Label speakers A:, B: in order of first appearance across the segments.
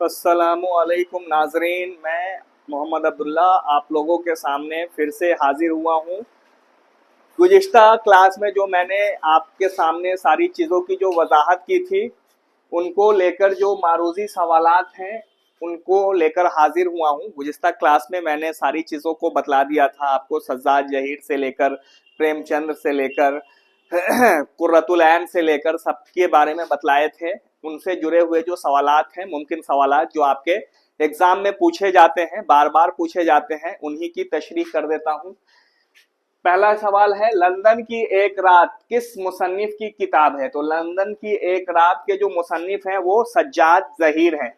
A: अस्सलामुअलैकुम नाजरीन, मैं मोहम्मद अब्दुल्ला आप लोगों के सामने फिर से हाजिर हुआ हूँ। गुज़िश्ता क्लास में जो मैंने आपके सामने सारी चीज़ों की जो वजाहत की थी, उनको लेकर जो मारूजी सवालात हैं उनको लेकर हाजिर हुआ हूँ। गुज़िश्ता क्लास में मैंने सारी चीज़ों को बतला दिया था आपको, सज्जाद जहीर से लेकर प्रेमचंद से लेकर कुर्रतुल ऐन से लेकर सबके बारे में बतलाए थे। उनसे जुड़े हुए जो सवालात हैं, मुमकिन सवालात जो आपके एग्जाम में पूछे जाते हैं, बार बार पूछे जाते हैं, उन्हीं की तशरीह कर देता हूं। पहला सवाल है, लंदन की एक रात किस मुसन्निफ की किताब है? तो लंदन की एक रात के जो मुसन्निफ हैं वो सज्जाद जहीर हैं।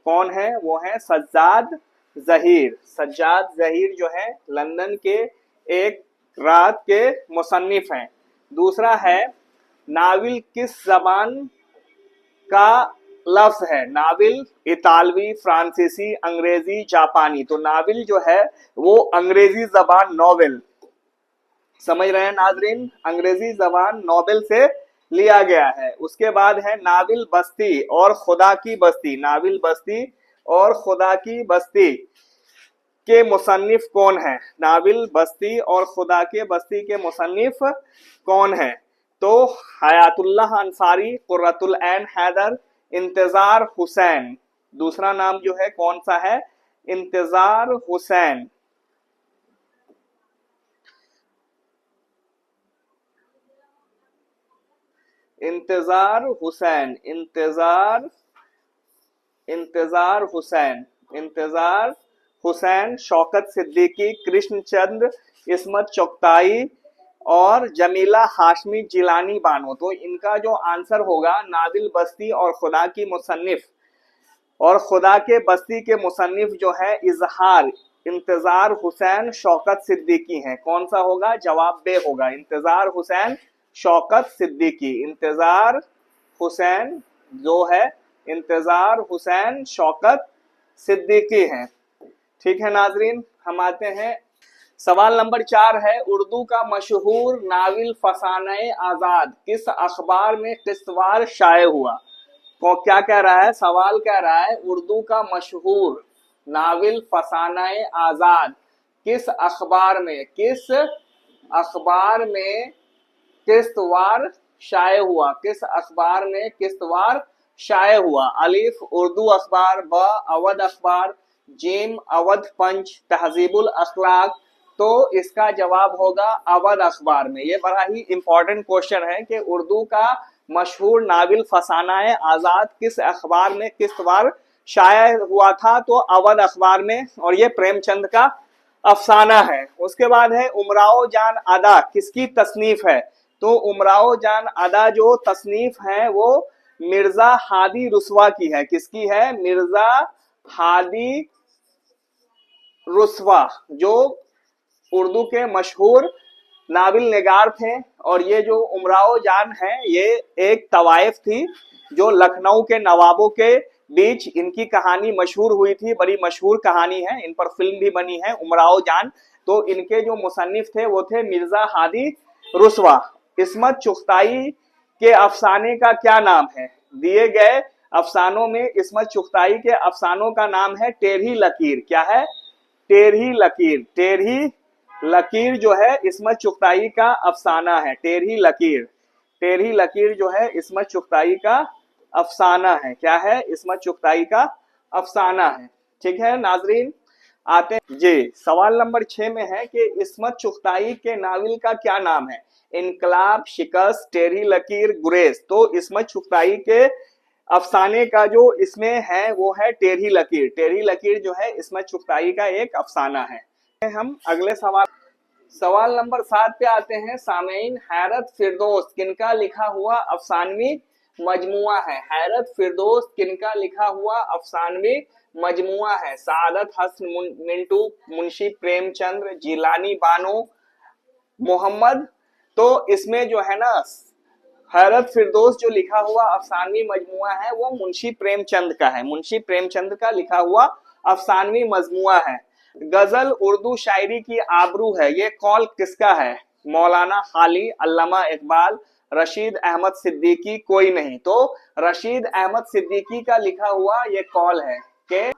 A: कौन है? वो है सज्जाद जहीर। सज्जाद जहीर जो है लंदन के एक रात के मुसन्निफ हैं। दूसरा है, नाविल किस जबान का लफ्ज है? नाविल इतालवी, फ्रांसीसी, अंग्रेजी, जापानी। तो नाविल जो है वो अंग्रेजी जबान नोवेल, समझ रहे हैं नाजरीन, अंग्रेजी जबान नोवेल से लिया गया है। उसके बाद है नाविल बस्ती और खुदा की बस्ती। नाविल बस्ती और खुदा की बस्ती के मुसन्निफ कौन है? नाविल बस्ती और खुदा के बस्ती के मुसन्निफ कौन है? तो हयातुल्लाह अंसारी, कुर्रतुल ऐन हैदर, इंतजार हुसैन। दूसरा नाम जो है कौन सा है? इंतजार हुसैन। इंतजार हुसैन, इंतजार हुसैन, इंतजार हुसैन, शौकत सिद्दीकी, कृष्णचंद्र, इस्मत चुगताई और जमीला हाशमी जिलानी बानो। तो इनका जो आंसर होगा, नाविल बस्ती और खुदा की मुसन्निफ और खुदा के बस्ती के मुसन्निफ जो है इजहार, इंतजार हुसैन, शौकत सिद्दीकी हैं। कौन सा होगा? जवाब बे होगा, इंतजार हुसैन, शौकत सिद्दीकी। इंतजार हुसैन जो है, इंतजार हुसैन, शौकत सिद्दीकी हैं। ठीक है नाजरीन, हम आते हैं सवाल नंबर 4 है, उर्दू का मशहूर नाविल फसाने आजाद किस अखबार में किस्तवार शाये हुआ? तो क्या कह रहा है? सवाल कह रहा है, उर्दू का मशहूर नाविल फसाने आजाद किस अखबार में किस्तवार शाये हुआ? किस अखबार में किस्तवार शाये हुआ? अलिफ उर्दू अखबार, ब अवध अखबार, जीम अवध पंच, तहजीबुल अखलाक। तो इसका जवाब होगा अवध अखबार में। ये बड़ा ही इंपॉर्टेंट क्वेश्चन है कि उर्दू का मशहूर नाविल फसाना आजाद किस अखबार में किस्तवार शाये हुआ था? तो अवध अखबार में, और ये प्रेमचंद का अफसाना है। उसके बाद है, उमराओ जान अदा किसकी तसनीफ है? तो उमराओ जान अदा जो तसनीफ है वो मिर्जा हादी रुस्वा की है। किसकी है? मिर्जा हादी रुस्वा, जो उर्दू के मशहूर नाविल निगार थे। और ये जो उमराओ जान है, ये एक तवाइफ थी जो लखनऊ के नवाबों के बीच इनकी कहानी मशहूर हुई थी। बड़ी मशहूर कहानी है, इन पर फिल्म भी बनी है, उमराओ जान। तो इनके जो मुसन्निफ थे वो थे मिर्जा हादी रुस्वा। इस्मत चुगताई के अफसाने का क्या नाम है? दिए गए अफसानों में इस्मत चुगताई के अफसानों का नाम है टेढ़ी लकीर। क्या है? टेढ़ी लकीर। टेढ़ी लकीर जो है इस्मत चुगताई का अफसाना है। टेढ़ी लकीर, टेढ़ी लकीर जो है इस्मत चुगताई का अफसाना है। क्या है? इस्मत चुगताई का अफसाना है। ठीक है नाजरीन, आते हैं जी सवाल नंबर 6 में है कि इस्मत चुगताई के नाविल का क्या नाम है? इनकलाब, शिकस्त, टेढ़ी लकीर, गुरेज। तो इस्मत चुगताई के अफसाने का जो इसमें है वो है टेढ़ी लकीर। टेढ़ी लकीर जो है इस्मत चुगताई का एक अफसाना है। हम अगले सवाल नंबर 7 पे आते हैं। सामीन, हैरत फिरदौस किनका लिखा हुआ अफसानवी मजमुआ है? हैरत फिरदौस किनका लिखा हुआ अफसानवी मजमुआ है? सादत हसन मिंटू, मुंशी प्रेमचंद्र, जिलानी बानो, मोहम्मद। तो इसमें जो है ना, हैरत फिरदौस जो लिखा हुआ अफसानवी मजमुआ है वो मुंशी प्रेमचंद का है। मुंशी प्रेमचंद का लिखा हुआ अफसानवी मजमुआ है। गजल उर्दू शायरी की आबरू है, ये कौल किसका है? मौलाना खाली, अल्लामा इकबाल, रशीद अहमद सिद्दीकी, कोई नहीं। तो रशीद अहमद सिद्दीकी का लिखा हुआ ये कौल है। के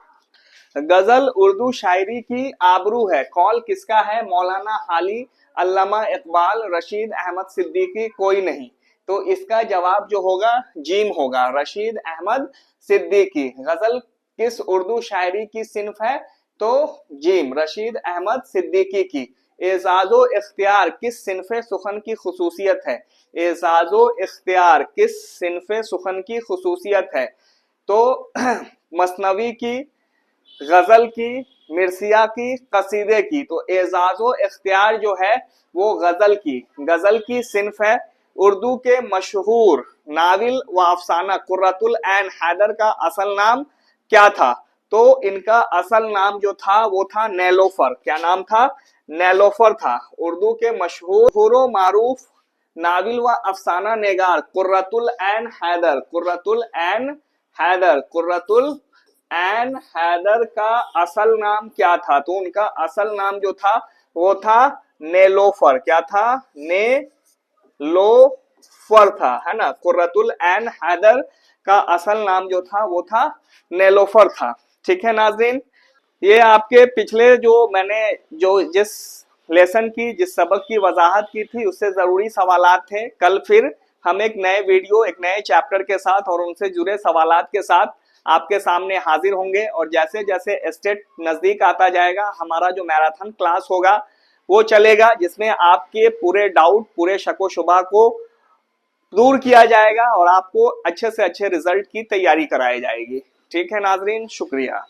A: गजल उर्दू शायरी की आबरू है, कौल किसका है, मौलाना हाली, अल्लामा इकबाल, रशीद अहमद सिद्दीकी, कोई नहीं। तो इसका जवाब जो होगा जीम होगा, रशीद अहमद सिद्दीकी। गजल किस उर्दू शायरी की सिन्फ है, तो जीम, रशीद अहमद सिद्दीकी की। एजाजो इख्तियार किस सिन्फे सुखन की खुसूसियत है, एजाजो इख्तियार किस सिन्फे सुखन की खुसूसियत है, तो मसनवी की, गजल की, मिर्सिया की, कसीदे की। तो एजाजो इख्तियार जो है वो गजल की सिन्फ है। उर्दू के मशहूर नाविल व अफसाना कुर्रतुल ऐन हैदर का असल नाम क्या था, तो इनका असल नाम जो था वो था नेलोफर। क्या नाम था, नेलोफर था। उर्दू के मशहूर मारूफ नाविल व अफसाना निगार कुर्रतुल ऐन हैदर, कुर्रतुल ऐन हैदर, कुर्रतुल एन हैदर का असल नाम क्या था, तो उनका असल नाम जो था वो था नेलोफर। क्या था, नेलोफर था, है ना। कुर्रतुल एन हैदर का असल नाम जो था वो था नेलोफर था। ठीक है नाज़रीन, ये आपके पिछले जो मैंने जो जिस लेसन की, जिस सबक की वजाहत की थी उससे जरूरी सवालात थे। कल फिर हम एक नए वीडियो, एक नए चैप्टर के साथ और उनसे जुड़े सवालात के साथ आपके सामने हाजिर होंगे। और जैसे जैसे स्टेट नजदीक आता जाएगा, हमारा जो मैराथन क्लास होगा वो चलेगा, जिसमें आपके पूरे डाउट, पूरे शको शुबा को दूर किया जाएगा और आपको अच्छे से अच्छे रिजल्ट की तैयारी कराई जाएगी। ठीक है नाजरीन, शुक्रिया।